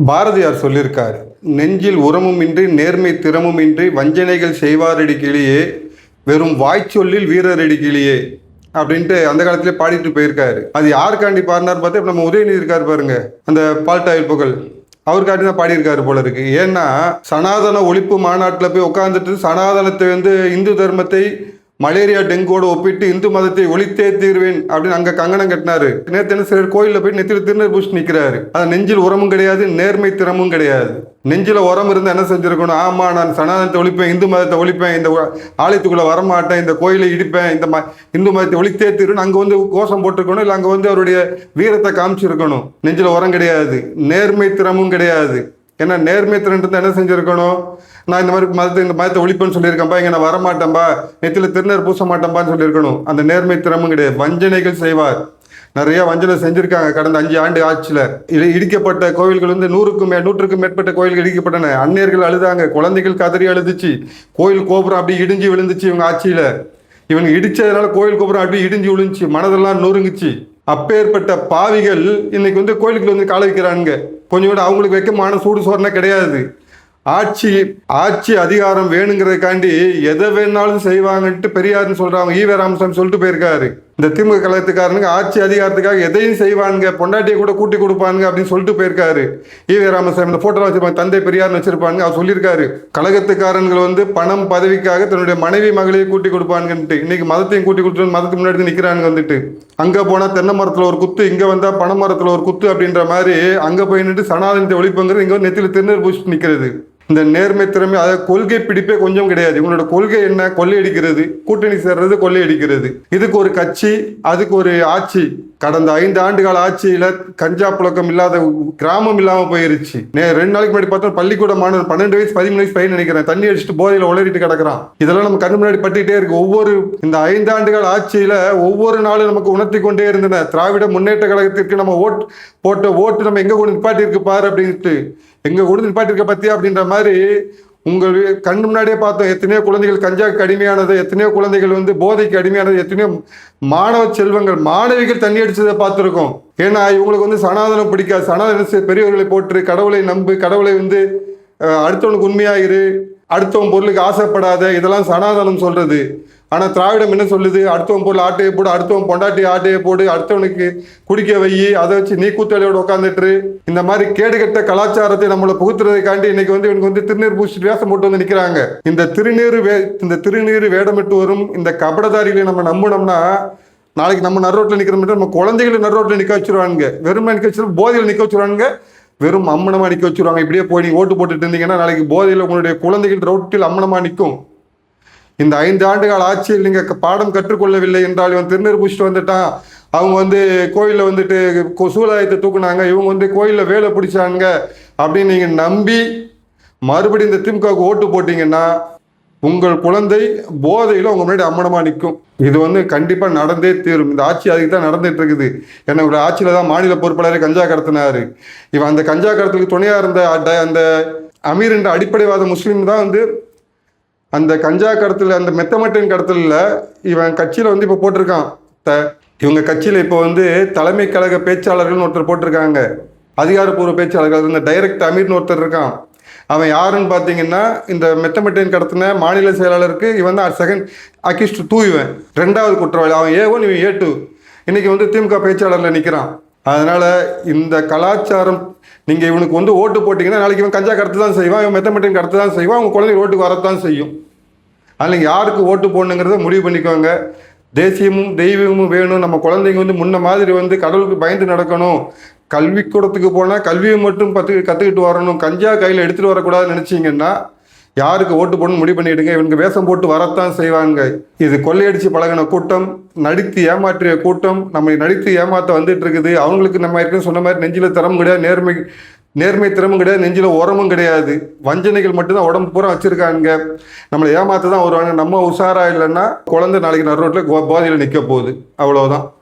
பாரதியார் சொல்லியிருக்காரு, நெஞ்சில் உரமுமின்றி நேர்மை திறமுமின்றி வஞ்சனைகள் செய்வாரடி கிளியே, வெறும் வாய்ச்சொல்லில் வீரரடி கிளியே அப்படின்ட்டு அந்த காலத்திலே பாடிட்டு போயிருக்காரு. அது யாருக்காண்டி பாடினார் பார்த்தா இப்போ நம்ம உதயநிதி இருக்காரு பாருங்க, அந்த பால்டாயில் புகழ் அவருக்காண்டி தான் பாடியிருக்காரு போல இருக்கு. ஏன்னா சனாதன ஒழிப்பு மாநாட்டில் போய் உட்காந்துட்டு சனாதனத்தை இந்து தர்மத்தை மலேரியா டெங்கோடு ஒப்பிட்டு இந்து மதத்தை ஒழித்தே தீர்வேன் அப்படின்னு அங்கே கங்கணம் கட்டினாரு. நேற்று என்ன சிலர் கோயிலில் போய் நெத்தியில் திருநீர் பூசி நிற்கிறாரு. அது நெஞ்சில் உரமும் கிடையாது, நேர்மை திறமும் கிடையாது. நெஞ்சில் உரம் இருந்தால் என்ன செஞ்சிருக்கணும்? ஆமாம், நான் சனாதனத்தை ஒழிப்பேன், இந்து மதத்தை ஒழிப்பேன், இந்த ஆலயத்துக்குள்ளே வரமாட்டேன், இந்த கோயிலை இடிப்பேன், இந்து மதத்தை ஒழித்தே தீர்வேன் அங்கே கோஷம் போட்டிருக்கணும், இல்லை அங்கே அவருடைய வீரத்தை காமிச்சிருக்கணும். நெஞ்சில் உரம் கிடையாது, நேர்மை திறமும் கிடையாது. ஏன்னா நேர்மை திறன் என்ன செஞ்சுருக்கணும்? நான் இந்த மதத்தை ஒழிப்புன்னு சொல்லியிருக்கேன்ப்பா, இங்கே நான் வரமாட்டேன்பா, நெத்தியில் திருநீர் பூச மாட்டேன்பான்னு சொல்லியிருக்கணும். அந்த நேர்மை திறமும் கிடையாது. வஞ்சனைகள் செய்வார். நிறைய வஞ்சனை செஞ்சுருக்காங்க கடந்த 5 ஆண்டு ஆட்சியில். இடிக்கப்பட்ட கோவில்கள் 100க்கும் மேற்பட்ட கோயில்கள் இடிக்கப்பட்டன. அந்நியர்கள் அழுதாங்க, குழந்தைகள் கதறி அழுதுச்சு, கோயில் கோபுரம் அப்படி இடிஞ்சு விழுந்துச்சு. இவங்க ஆட்சியில் இவங்க இடிச்சதுனால கோயில் கோபுரம் அப்படி இடிஞ்சு விழுந்துச்சு, மனதெல்லாம் நொறுங்குச்சு. அப்பேற்பட்ட பாவிகள் இன்னைக்கு கோயிலுக்கு கால வைக்கிறானுங்க. கொஞ்சம் கூட அவங்களுக்கு வைக்கமான சூடு சோறனே கிடையாது. ஆட்சி அதிகாரம் வேணுங்கிறதுக்காண்டி எதை வேணாலும் செய்வாங்கன்ட்டு பெரியார்னு சொல்றாங்க. ஈவே ராமசாமி சொல்லிட்டு போயிருக்காரு, இந்த திமுக கழகத்துக்காரனுங்க ஆட்சி அதிகாரத்துக்காக எதையும் செய்வானுங்க, பொண்டாட்டியை கூட கூட்டி கொடுப்பானுங்க அப்படின்னு சொல்லிட்டு போயிருக்காரு ஈவே ராமசாமி. இந்த போட்டோ வச்சிருப்பாங்க, தந்தை பெரியார்னு வச்சிருப்பாங்க. அவர் சொல்லியிருக்காரு, கழகத்துக்காரன்கள் பணம் பதவிக்காக தன்னுடைய மனைவி மகளையும் கூட்டி கொடுப்பானுங்கன்ட்டு. இன்னைக்கு மதத்தையும் கூட்டி கொடுத்து மதத்துக்கு முன்னாடி நிற்கிறானுங்க. அங்கே போனால் தென்னை மரத்தில் ஒரு குத்து, இங்கே வந்தால் பனை மரத்தில் ஒரு குத்து அப்படின்ற மாதிரி அங்கே போய் நின்று சனாதனத்தை ஒழிப்புங்கிறது இங்கே நெத்தியில் திருநீர் பூசிட்டு நிற்கிறது. இந்த நேர்மை திறமை, அதை கொள்கை பிடிப்பே கொஞ்சம் கிடையாது. இவங்களோட கொள்கை என்ன? கொள்ளையடிக்கிறது, கூட்டணி சேர்றது, கொள்ளையடிக்கிறது. இதுக்கு ஒரு கட்சி, அதுக்கு ஒரு ஆட்சி. கடந்த 5 ஆண்டுகால ஆட்சியில கஞ்சா புழக்கம் இல்லாத கிராமம் இல்லாமல் போயிருச்சு. 2 நாளைக்கு முன்னாடி பார்த்தா பள்ளிக்கூட மாணவன் 12 வயசு 13 வயசு பையன் நினைக்கிறேன், தண்ணி அடிச்சுட்டு போதையில உளறிட்டு கிடக்குறான். இதெல்லாம் நம்ம கண்ணு முன்னாடி பட்டுக்கிட்டே இருக்கு. இந்த 5 ஆண்டுகால ஆட்சியில ஒவ்வொரு நாளும் நமக்கு உணர்த்தி கொண்டே இருந்தன. திராவிட முன்னேற்ற கழகத்திற்கு நம்ம போட்ட ஓட்டு நம்ம எங்க கொண்டு நிப்பாட்டி இருக்கு பாரு அப்படின்ட்டு, எங்க கொண்டு நிப்பாட்டி இருக்க பத்தியா அப்படின்ற மாதிரி உங்கள் கண்ணு முன்னாடியே பார்த்தோம். எத்தனையோ குழந்தைகள் கஞ்சாவுக்கு அடிமையானது, எத்தனையோ குழந்தைகள் போதைக்கு அடிமையானது, எத்தனையோ மாணவ செல்வங்கள் மாணவிகள் தண்ணி அடிச்சதை பார்த்துருக்கோம். ஏன்னா இவங்களுக்கு சனாதனம் பிடிக்காது. சனாதன பெரியவர்களை போட்டு கடவுளை நம்பு, கடவுளை அடுத்தவனுக்கு உண்மையாயிரு, அடுத்தவன் பொருளுக்கு ஆசைப்படாத, இதெல்லாம் சனாதனம் சொல்றது. ஆனால் திராவிடம் என்ன சொல்லுது? அடுத்தவன் பொருள் ஆட்டையை போடு, அடுத்தவன் பொண்டாட்டி ஆட்டையை போடு, அடுத்தவனுக்கு குடிக்க வை, அதை வச்சு நீ கூத்தாளியோட உட்காந்துட்டு இந்த மாதிரி கேடுகட்ட கலாச்சாரத்தை நம்மளை புகுத்துறதுக்காண்டி இன்னைக்கு இவனுக்கு திருநீர் பூசிட்டு வேஷம் போட்டு நிற்கிறாங்க. இந்த திருநீர் வேடமிட்டு வரும் இந்த கபடதாரிகளை நம்ம நம்பினோம்னா நாளைக்கு நம்ம நடுரோட்டில் நிற்கிற மட்டும் நம்ம குழந்தைகளை நடுரோட்டில் நிற்க வச்சிருவானுங்க. வெறும் நிற்க வச்சிருவாங்க, போதையில் நிற்க வச்சிருவானுங்க, வெறும் அம்மனமாக நிற்க வச்சிருவாங்க. இப்படியே போய் நீங்கள் ஓட்டு போட்டுட்டு இருந்தீங்கன்னா நாளைக்கு போதையில் உங்களுடைய குழந்தைகள் ரோட்டில் அம்மனமாக நிற்கும். இந்த 5 ஆண்டுகால ஆட்சியில் நீங்கள் பாடம் கற்றுக்கொள்ளவில்லை என்றால், இவன் திருநீர் பூசிட்டு வந்துட்டான், அவங்க கோயிலில் சூலாயத்தை தூக்குனாங்க, இவங்க கோயிலில் வேலை பிடிச்சாங்க அப்படின்னு நீங்கள் நம்பி மறுபடியும் இந்த திமுகவுக்கு ஓட்டு போட்டிங்கன்னா உங்கள் குழந்தை போதையில் உங்கள் முன்னாடி அம்மனமாக நிற்கும். இது கண்டிப்பாக நடந்தே தீரும். இந்த ஆட்சி அதுக்கு தான் நடந்துட்டு இருக்குது. ஏன்னா ஒரு ஆட்சியில் தான் மாநில பொறுப்பாளரை கஞ்சா கடத்தினாரு. இவன் அந்த கஞ்சா கடத்தலுக்கு துணையாக இருந்த அந்த அமீர் என்ற அடிப்படைவாத முஸ்லீம் தான் அந்த கஞ்சா கடத்தல், அந்த மெத்தமட்டன் கடத்தலில் இவன் கட்சியில் இப்போ போட்டிருக்கான். இவங்க கட்சியில் இப்போ தலைமை கழக பேச்சாளர்கள்னு ஒருத்தர் போட்டிருக்காங்க, அதிகாரப்பூர்வ பேச்சாளர்கள். இந்த டைரக்ட் அமீர்னு ஒருத்தர் இருக்கான். அவன் யாருன்னு பார்த்தீங்கன்னா, இந்த மெத்தமட்டன் கடத்தின மாநில செயலாளருக்கு இவன் தான் செகண்ட் அக்யூஸ்ட் 2, இவன் 2வது குற்றவாளி. அவன் A1, இவன் A2. இன்னைக்கு திமுக பேச்சாளரில் நிற்கிறான். அதனால் இந்த கலாச்சாரம், நீங்கள் இவனுக்கு ஓட்டு போட்டிங்கன்னா நாளைக்கு இவன் கஞ்சா கடத்து தான் செய்வான், இவன் மெத்தமட்டன் கடத்து தான் செய்வான், அவங்க குழந்தைங்க ஓட்டுக்கு வரத்தான் செய்யும். அதில் நீங்கள் யாருக்கு ஓட்டு போடணுங்கிறத முடிவு பண்ணிக்கோங்க. தேசியமும் தெய்வமும் வேணும். நம்ம குழந்தைங்க முன்ன மாதிரி கடவுளுக்கு பயந்து நடக்கணும். கல்விக்கூடத்துக்கு போனால் கல்வியை மட்டும் கற்றுக்கிட்டு வரணும், கஞ்சா கையில் எடுத்துகிட்டு வரக்கூடாதுன்னு நினச்சிங்கன்னா யாருக்கு ஓட்டு போடணும்னு முடிவு பண்ணிவிடுங்க. இவனுக்கு வேஷம் போட்டு வரத்தான் செய்வாங்க. இது கொள்ளையடிச்சு பழகின கூட்டம், நடித்து ஏமாற்றிய கூட்டம், நம்மை நடித்து ஏமாற்ற வந்துட்டு இருக்குது. அவங்களுக்கு நம்ம ஏற்கனவே சொன்ன மாதிரி நெஞ்சில் திறமும் கிடையாது, நேர்மை திறமும் கிடையாது, நெஞ்சில் உரமும் கிடையாது. வஞ்சனைகள் மட்டும்தான் உடம்பு பூரா வச்சுருக்காங்க. நம்மளை ஏமாற்ற தான் வருவாங்க. நம்ம உஷாராக இல்லைன்னா குழந்தை நாளைக்கு நடுரோட்டில் போதையில் நிற்க போகுது. அவ்வளோதான்.